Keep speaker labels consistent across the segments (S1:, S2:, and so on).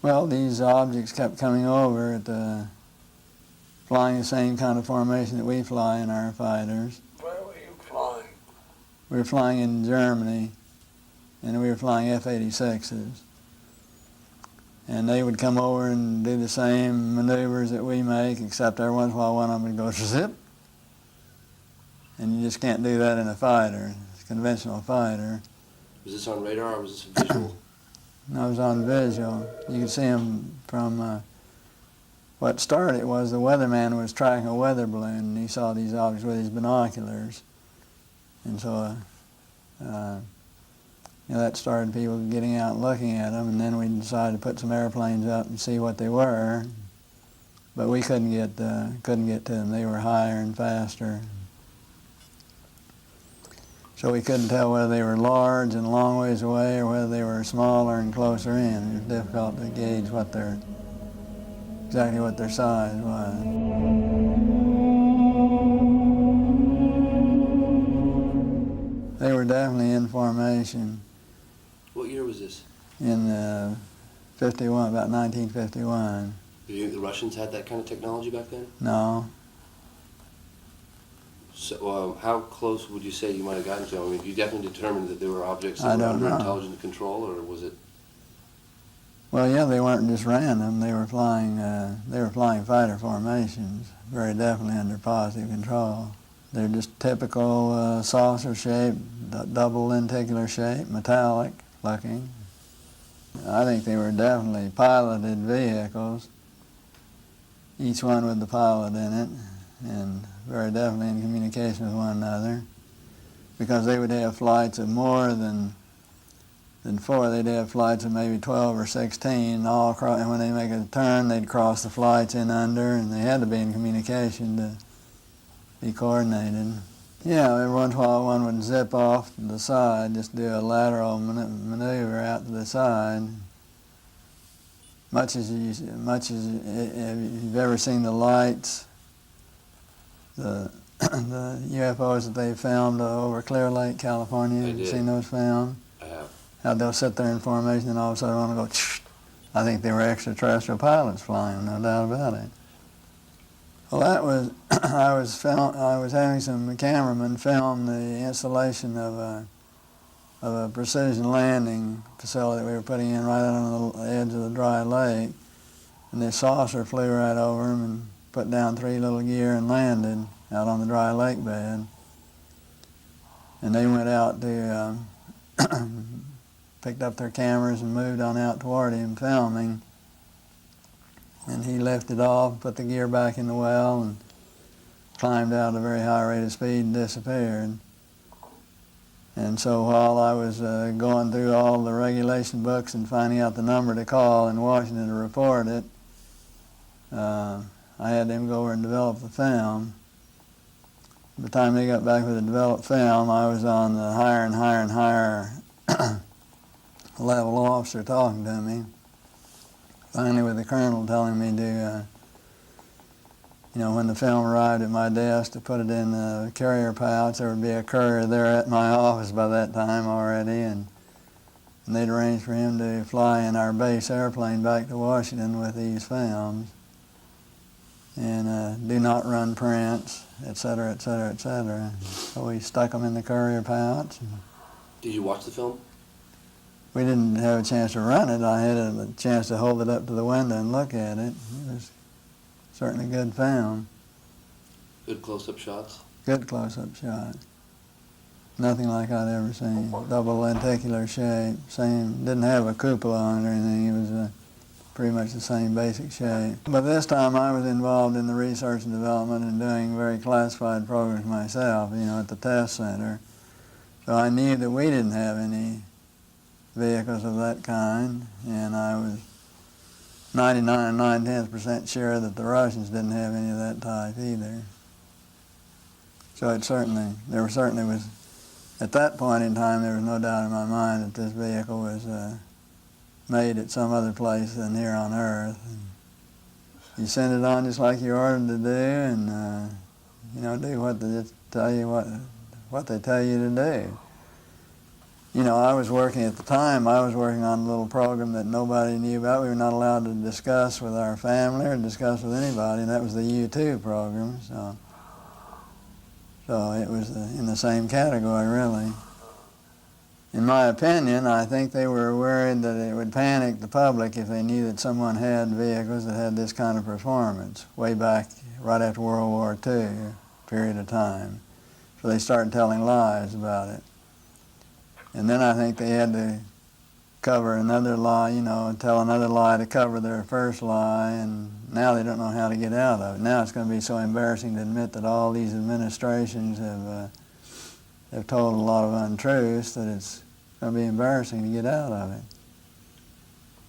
S1: Well, these objects kept coming over flying the same kind of formation that we fly in our fighters.
S2: Where were you flying?
S1: We were flying in Germany, and we were flying F-86s. And they would come over and do the same maneuvers that we make, except every once in a while one of them would go zip. And you just can't do that in a fighter, a conventional fighter.
S3: Was this on radar or was this visual?
S1: No, it was on visual. You could see them from what started was the weatherman was tracking a weather balloon, and he saw these objects with his binoculars. And so that started people getting out and looking at them, and then we decided to put some airplanes up and see what they were. But we couldn't get to them. They were higher and faster. So we couldn't tell whether they were large and a long ways away or whether they were smaller and closer in. It was difficult to gauge exactly what their size was. They were definitely in formation.
S3: What year was this?
S1: In 51, about 1951.
S3: Do you think the Russians had that kind of technology back then?
S1: No.
S3: So how close would you say you might have gotten to them? I mean, you definitely determined that there were objects that
S1: I
S3: were
S1: don't
S3: under
S1: know.
S3: intelligent control, or was it?
S1: Well, yeah, they weren't just random. They were flying fighter formations, very definitely under positive control. They're just typical saucer shape, double lenticular shape, metallic looking. I think they were definitely piloted vehicles, each one with the pilot in it, and very definitely in communication with one another, because they would have flights of more than 4. They'd have flights of maybe 12 or 16, and when they make a turn, they'd cross the flights in under, and they had to be in communication to be coordinated. Yeah, every once in a while one would zip off to the side, just do a lateral maneuver out to the side. Much as you've ever seen the lights, the UFOs that they filmed over Clear Lake, California. Have you seen those filmed?
S3: I have.
S1: How they'll sit there in formation and all of a sudden want to go, I think they were extraterrestrial pilots flying, no doubt about it. Well, that was, I was having some cameramen film the installation of a precision landing facility that we were putting in right out on the edge of the dry lake. And this saucer flew right over them and put down 3 little gear and landed out on the dry lake bed. And they went out to, picked up their cameras and moved on out toward him filming. And he lifted off, put the gear back in the well, and climbed out at a very high rate of speed and disappeared. And so while I was going through all the regulation books and finding out the number to call in Washington to report it, I had them go over and develop the film. By the time they got back with the developed film, I was on the higher and higher and higher level officer talking to me. Finally, with the colonel telling me to, when the film arrived at my desk, to put it in the carrier pouch. There would be a courier there at my office by that time already, and they'd arranged for him to fly in our base airplane back to Washington with these films, and do not run prints, et cetera, et cetera, et cetera. So we stuck them in the courier pouch.
S3: Did you watch the film?
S1: We didn't have a chance to run it. I had a chance to hold it up to the window and look at it. It was certainly good film.
S3: Good close-up shots?
S1: Good close-up shot. Nothing like I'd ever seen. Double lenticular shape. Same, didn't have a cupola on it or anything. It was pretty much the same basic shape. But this time I was involved in the research and development and doing very classified programs myself, at the test center. So I knew that we didn't have any vehicles of that kind, and I was 99 9/10% sure that the Russians didn't have any of that type either. So it there certainly was, at that point in time, there was no doubt in my mind that this vehicle was made at some other place than here on Earth. And you send it on just like you're ordered to do, and do what they tell you to do. You know, I was working at the time, I was working on a little program that nobody knew about. We were not allowed to discuss with our family or discuss with anybody, and that was the U2 program. So it was in the same category, really. In my opinion, I think they were worried that it would panic the public if they knew that someone had vehicles that had this kind of performance way back right after World War II, period of time. So they started telling lies about it. And then I think they had to cover another lie, you know, tell another lie to cover their first lie, and now they don't know how to get out of it. Now it's going to be so embarrassing to admit that all these administrations have told a lot of untruths that it's going to be embarrassing to get out of it.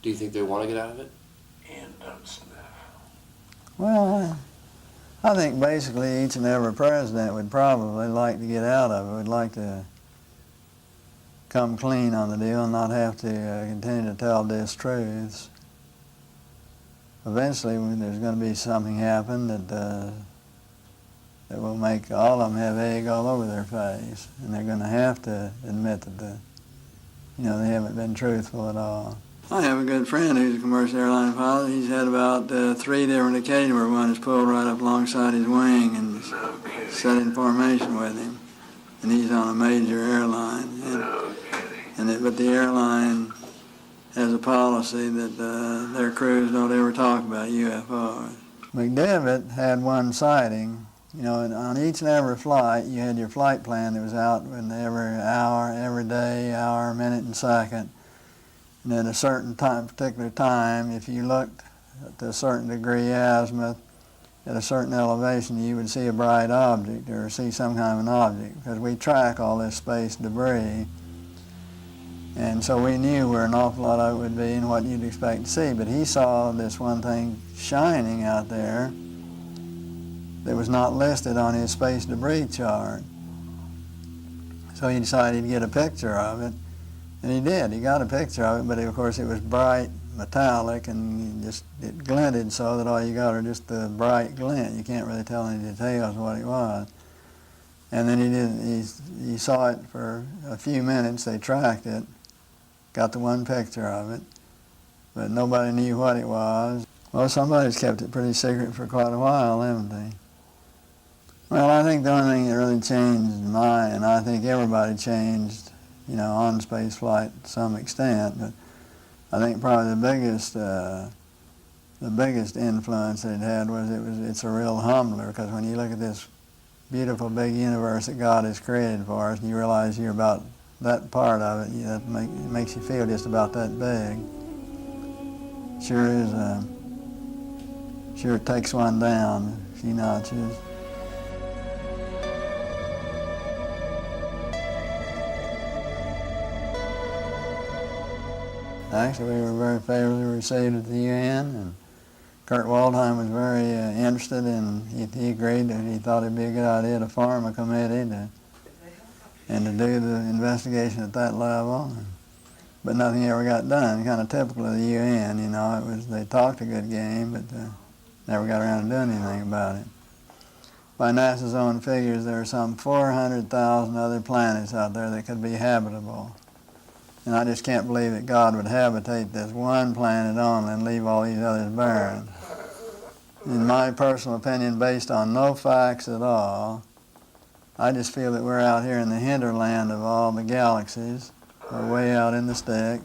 S3: Do you think they want to get out of it?
S1: Well, I think basically each and every president would probably like to get out of it, would like to come clean on the deal and not have to continue to tell distruths. Eventually there's going to be something happen that will make all of them have egg all over their face, and they're going to have to admit that they haven't been truthful at all. I have a good friend who's a commercial airline pilot. He's had about 3 different occasions where one is pulled right up alongside his wing and set in formation with him, and he's on a major airline. But the airline has a policy that their crews don't ever talk about UFOs. McDivitt had one sighting. You know, on each and every flight, you had your flight plan that was out every hour, every day, hour, minute, and second. And at a certain time, particular time, if you looked to a certain degree azimuth, at a certain elevation, you would see a bright object or see some kind of an object, because we track all this space debris. And so we knew where an awful lot of it would be and what you'd expect to see. But he saw this one thing shining out there that was not listed on his space debris chart. So he decided he'd get a picture of it. And he did. He got a picture of it, but of course it was bright, metallic, and it glinted so that all you got are just the bright glint. You can't really tell any details of what it was. And then he saw it for a few minutes. They tracked it, got the one picture of it, but nobody knew what it was. Well, somebody's kept it pretty secret for quite a while, haven't they? Well, I think the only thing that really changed and I think everybody changed, you know, on space flight to some extent, but I think probably the biggest influence it had was it's a real humbler, because when you look at this beautiful big universe that God has created for us, and you realize you're about that part of it, it makes you feel just about that big. Sure takes one down a few notches. Actually, we were very favorably received at the UN, and Kurt Waldheim was very interested, and he agreed that he thought it'd be a good idea to form a committee and to do the investigation at that level. But nothing ever got done. Kind of typical of the UN, you know. They talked a good game, but never got around to doing anything about it. By NASA's own figures, there are some 400,000 other planets out there that could be habitable. And I just can't believe that God would habitate this one planet only and leave all these others barren. In my personal opinion, based on no facts at all, I just feel that we're out here in the hinterland of all the galaxies. We're way out in the sticks,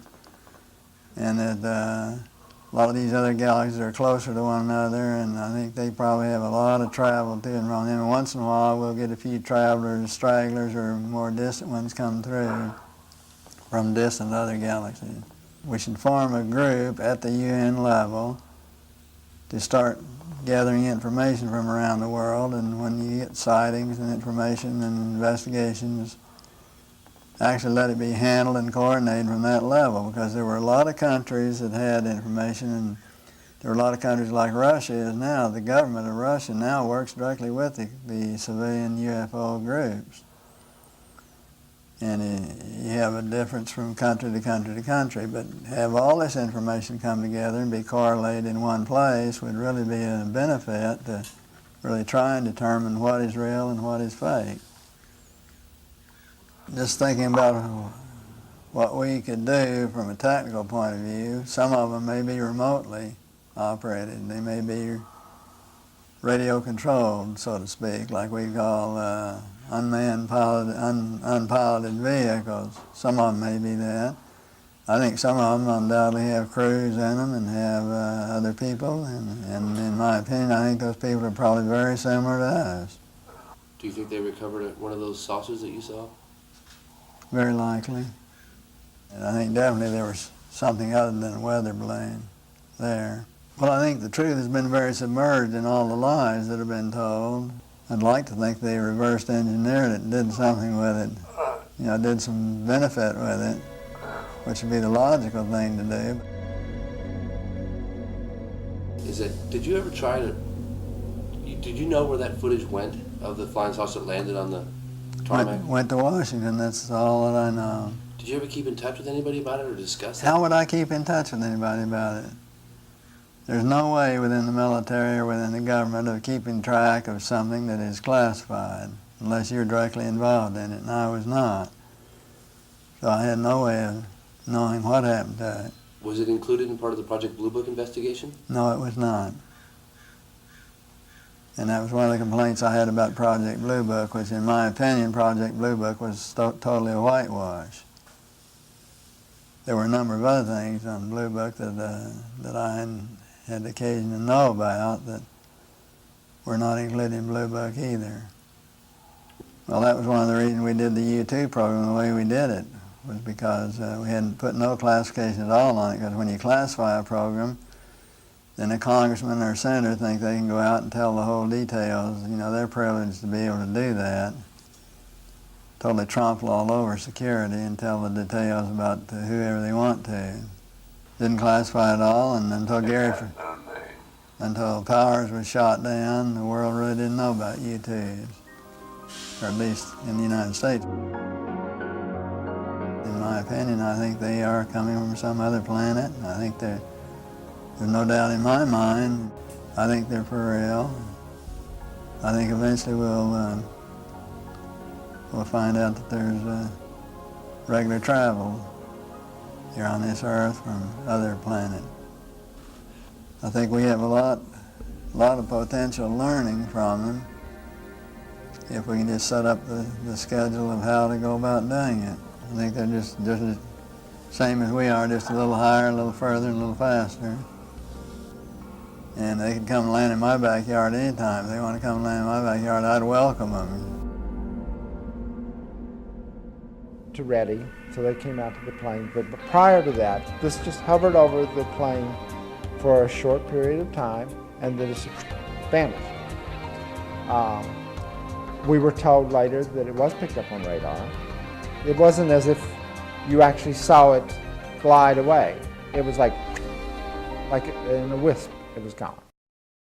S1: and that a lot of these other galaxies are closer to one another, and I think they probably have a lot of travel to and from them. And once in a while, we'll get a few travelers, stragglers, or more distant ones come through from distant other galaxies. We should form a group at the UN level to start gathering information from around the world, and when you get sightings and information and investigations, actually let it be handled and coordinated from that level, because there were a lot of countries that had information, and there were a lot of countries like Russia is now. The government of Russia now works directly with the civilian UFO groups. And you have a difference from country to country to country, but have all this information come together and be correlated in one place would really be a benefit to really try and determine what is real and what is fake. Just thinking about what we could do from a technical point of view. Some of them may be remotely operated. They may be radio controlled, so to speak, like we call unmanned unpiloted vehicles. Some of them may be that. I think some of them undoubtedly have crews in them and have other people, and in my opinion, I think those people are probably very similar to us.
S3: Do you think they recovered one of those saucers that you saw?
S1: Very likely. And I think definitely there was something other than a weather balloon there. Well, I think the truth has been very submerged in all the lies that have been told. I'd like to think they reversed engineered it and did something with it, did some benefit with it, which would be the logical thing to do.
S3: Did you ever try to, did you know where that footage went of the flying saucer that landed on the tarmac?
S1: Went to Washington, that's all that I know.
S3: Did you ever keep in touch with anybody about it or discuss it?
S1: How would I keep in touch with anybody about it? There's no way within the military or within the government of keeping track of something that is classified unless you're directly involved in it, and I was not. So I had no way of knowing what happened to it.
S3: Was it included in part of the Project Blue Book investigation?
S1: No, it was not. And that was one of the complaints I had about Project Blue Book, which in my opinion, Project Blue Book was totally a whitewash. There were a number of other things on Blue Book that I had the occasion to know about that were not included in Blue Book either. Well, that was one of the reasons we did the U2 program the way we did it, was because we hadn't put no classification at all on it, because when you classify a program, then a congressman or a senator think they can go out and tell the whole details. They're privileged to be able to do that. Totally trample all over security and tell the details about whoever they want to. Didn't classify it all, and until Powers was shot down, the world really didn't know about U-2s, or at least in the United States. In my opinion, I think they are coming from some other planet. I think there's no doubt in my mind. I think they're for real. I think eventually we'll find out that there's regular travel here on this Earth from other planets. I think we have a lot of potential learning from them if we can just set up the schedule of how to go about doing it. I think they're just the same as we are, just a little higher, a little further, a little faster. And they can come and land in my backyard anytime. If they want to come and land in my backyard, I'd welcome them.
S2: To ready, so they came out to the plane. But prior to that, this just hovered over the plane for a short period of time, and then it vanished. We were told later that it was picked up on radar. It wasn't as if you actually saw it glide away. It was like in a wisp, it was gone.